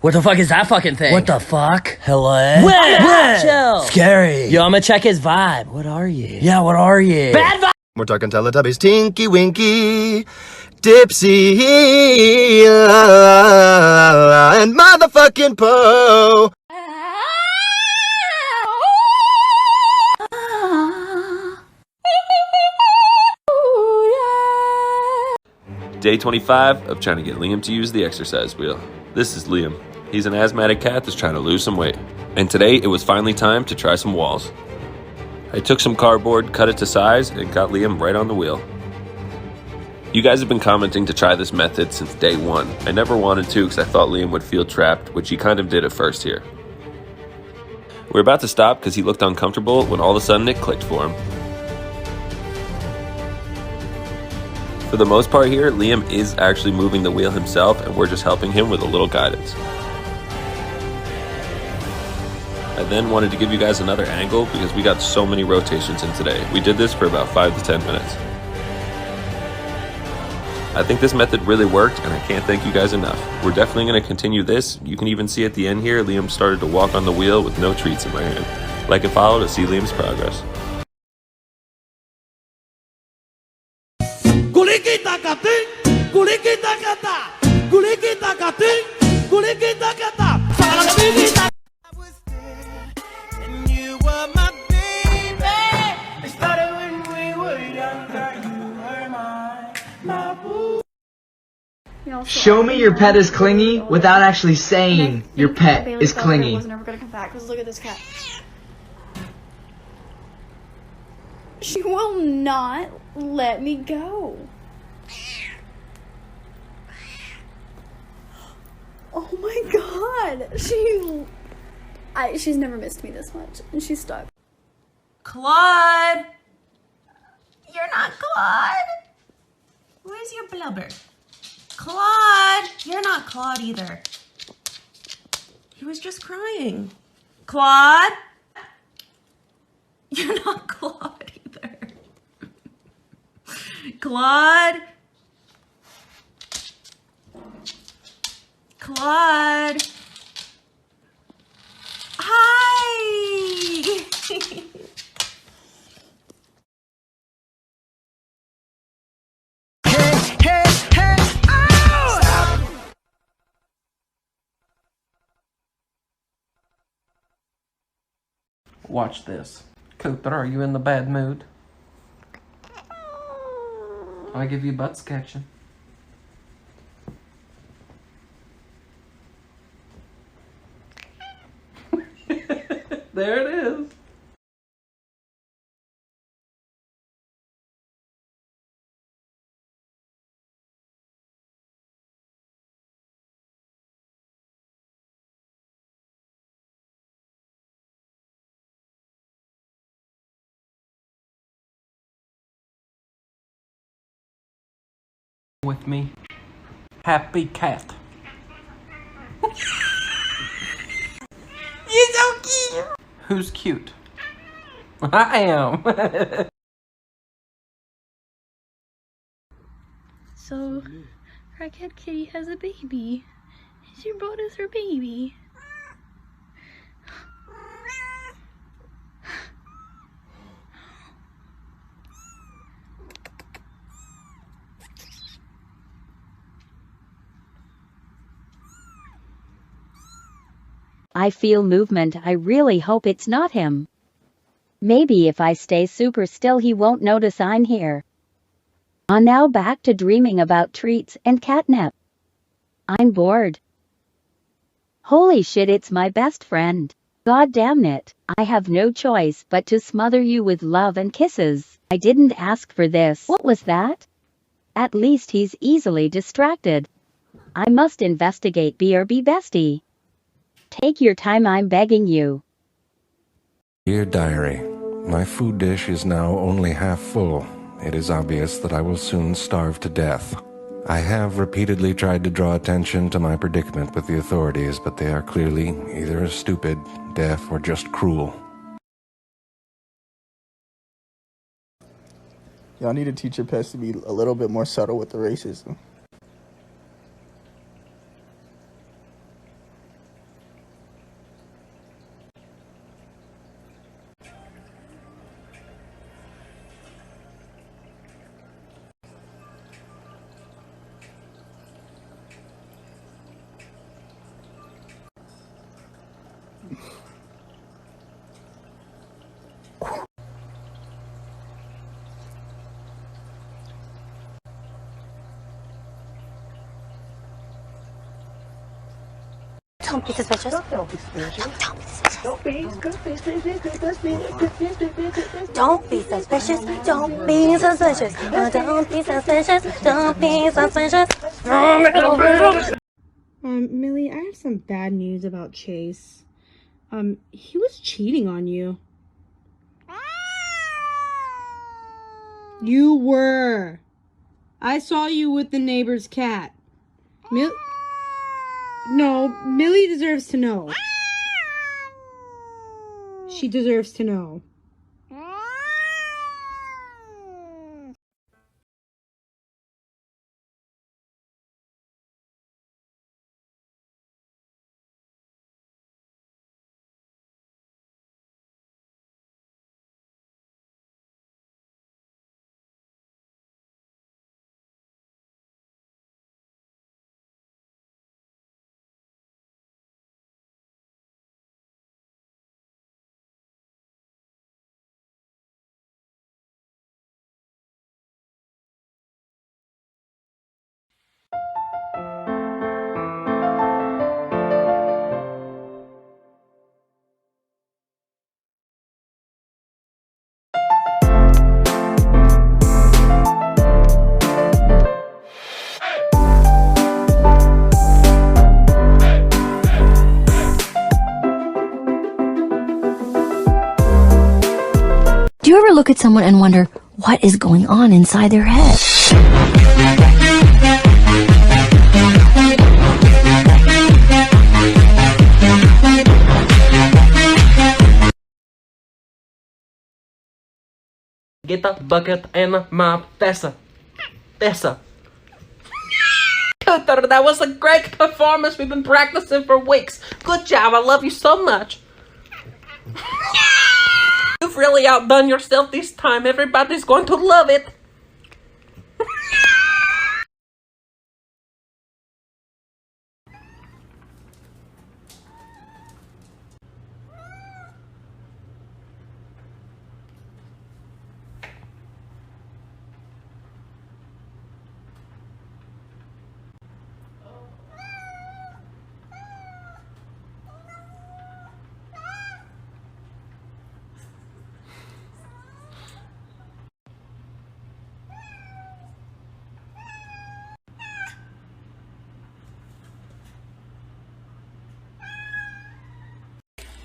What the fuck is that fucking thing? What the fuck? Hello? What? Chill. Scary. Yo, I'm gonna check his vibe. What are you? Yeah, what are you? Bad vibe! We're talking Teletubbies, Tinky Winky, Dipsy, and motherfucking Poe. Day 25 of trying to get Liam to use the exercise wheel. This is Liam. He's an asthmatic cat that's trying to lose some weight. And today it was finally time to try some walls. I took some cardboard, cut it to size, and got Liam right on the wheel. You guys have been commenting to try this method since day one. I never wanted to because I thought Liam would feel trapped, which he kind of did at first here. We're about to stop because he looked uncomfortable when all of a sudden it clicked for him. For the most part here, Liam is actually moving the wheel himself and we're just helping him with a little guidance. I then wanted to give you guys another angle because we got so many rotations in today. We did this for about 5 to 10 minutes. I think this method really worked and I can't thank you guys enough. We're definitely going to continue this. You can even see at the end here, Liam started to walk on the wheel with no treats in my hand. Like and follow to see Liam's progress. Show me your pet is clingy without actually saying your pet is clingy. Was never gonna come back because look at this cat. She will not let me go. Oh my god, she's never missed me this much, and she's stuck. Claude! You're not Claude! Where's your blubber? Claude! You're not Claude either. He was just crying. Claude! You're not Claude either. Claude! Claude! Hi! Watch this. Cooper, are you in the bad mood? I give you butt sketching. There it is. With me. Happy cat. You're so cute! Who's cute? I am. So, Crackhead Kitty has a baby. She brought us her baby. I feel movement. I really hope it's not him. Maybe if I stay super still he won't notice I'm here. Now back to dreaming about treats and catnip. I'm bored. Holy shit, it's my best friend. God damn it. I have no choice but to smother you with love and kisses. I didn't ask for this. What was that? At least he's easily distracted. I must investigate BRB bestie. Take your time, I'm begging you. Dear Diary, my food dish is now only half full. It is obvious that I will soon starve to death. I have repeatedly tried to draw attention to my predicament with the authorities, but they are clearly either stupid, deaf, or just cruel. Y'all need to teach your pets to be a little bit more subtle with the racism. Don't be suspicious. Don't be suspicious. Don't be suspicious. Don't be suspicious. Don't be suspicious. Don't be suspicious. Don't be suspicious. Don't be suspicious. Millie, I have some bad news about Chase. He was cheating on you. You were. I saw you with the neighbor's cat. No, Millie deserves to know. She deserves to know. Do you ever look at someone and wonder what is going on inside their head? Get the bucket and mop. Tessa. Cooter, that was a great performance. We've been practicing for weeks. Good job. I love you so much. You've really outdone yourself this time. Everybody's going to love it.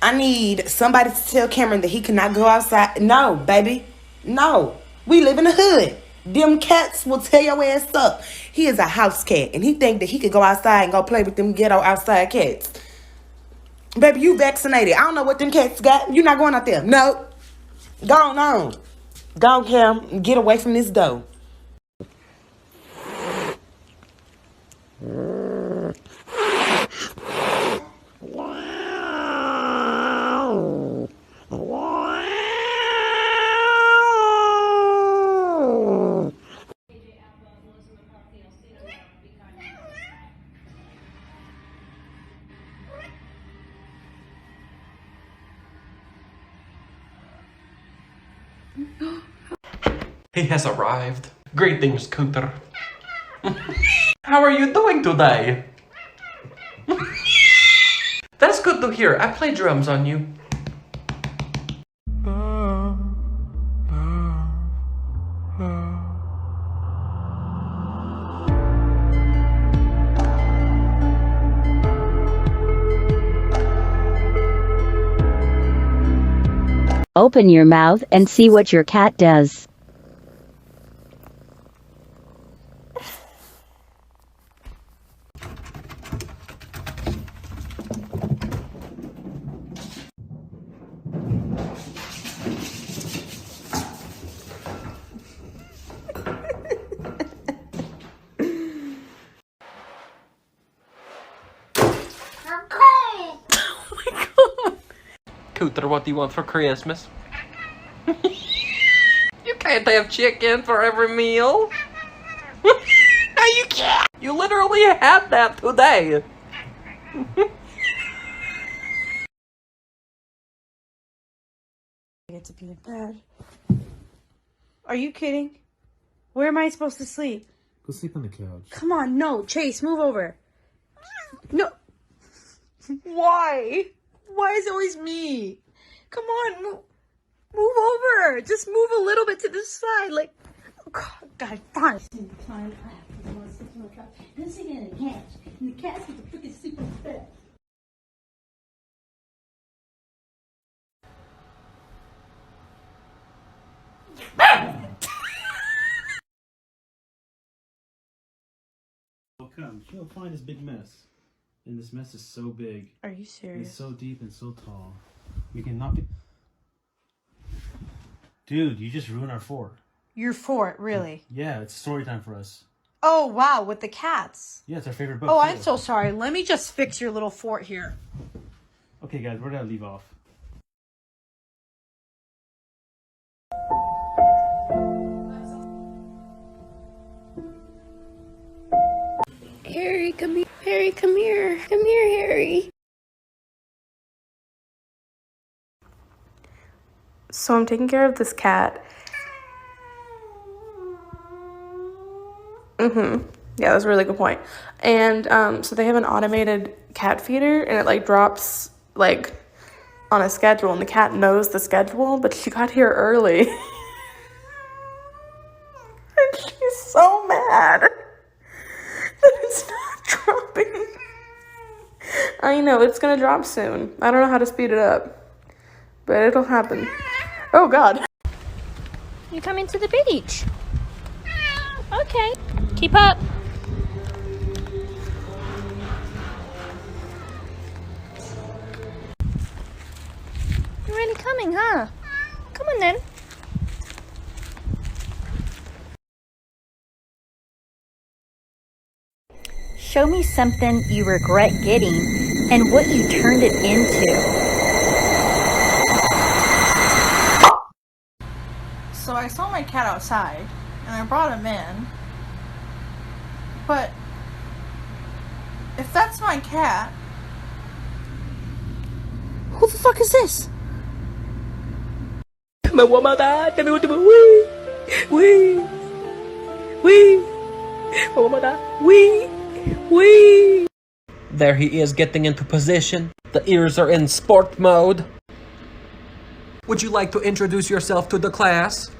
I need somebody to tell Cameron that he cannot go outside. No, baby. No. We live in the hood. Them cats will tear your ass up. He is a house cat, and he think that he could go outside and go play with them ghetto outside cats. Baby, you vaccinated. I don't know what them cats got. You're not going out there. No. Go on. Go, Cam. Get away from this door. He has arrived. Greetings, Cooter. How are you doing today? That's good to hear. I play drums on you. Open your mouth and see what your cat does. Cooter, what do you want for Christmas? You can't have chicken for every meal. No, you can't. You literally had that today. I get to be in bed. Are you kidding? Where am I supposed to sleep? Go sleep on the couch. Come on, no. Chase, move over. No. Why? Why is it always me? Come on, move over. Just move a little bit to the side. Like, oh God, fine. The cat's with the freaking super fit. She'll come. She'll find this big mess. And this mess is so big. Are you serious? It's so deep and so tall. We can knock it. Dude, you just ruined our fort. Your fort, really? Yeah, it's story time for us. Oh, wow, with the cats. Yeah, it's our favorite book. Oh, too. I'm so sorry. Let me just fix your little fort here. Okay, guys, where did I leave off? Harry, come here. Harry, come here. Come here, Harry. So I'm taking care of this cat. Yeah, that's a really good point. And so they have an automated cat feeder, and it like drops like on a schedule, and the cat knows the schedule, but she got here early. And she's so mad that it's not dropping. I know, it's gonna drop soon. I don't know how to speed it up, but it'll happen. Oh God. You coming to the beach? Okay. Keep up. You're really coming, huh? Come on then. Show me something you regret getting and what you turned it into. So I saw my cat outside, and I brought him in. But if that's my cat, who the fuck is this? There he is, getting into position. The ears are in sport mode. Would you like to introduce yourself to the class?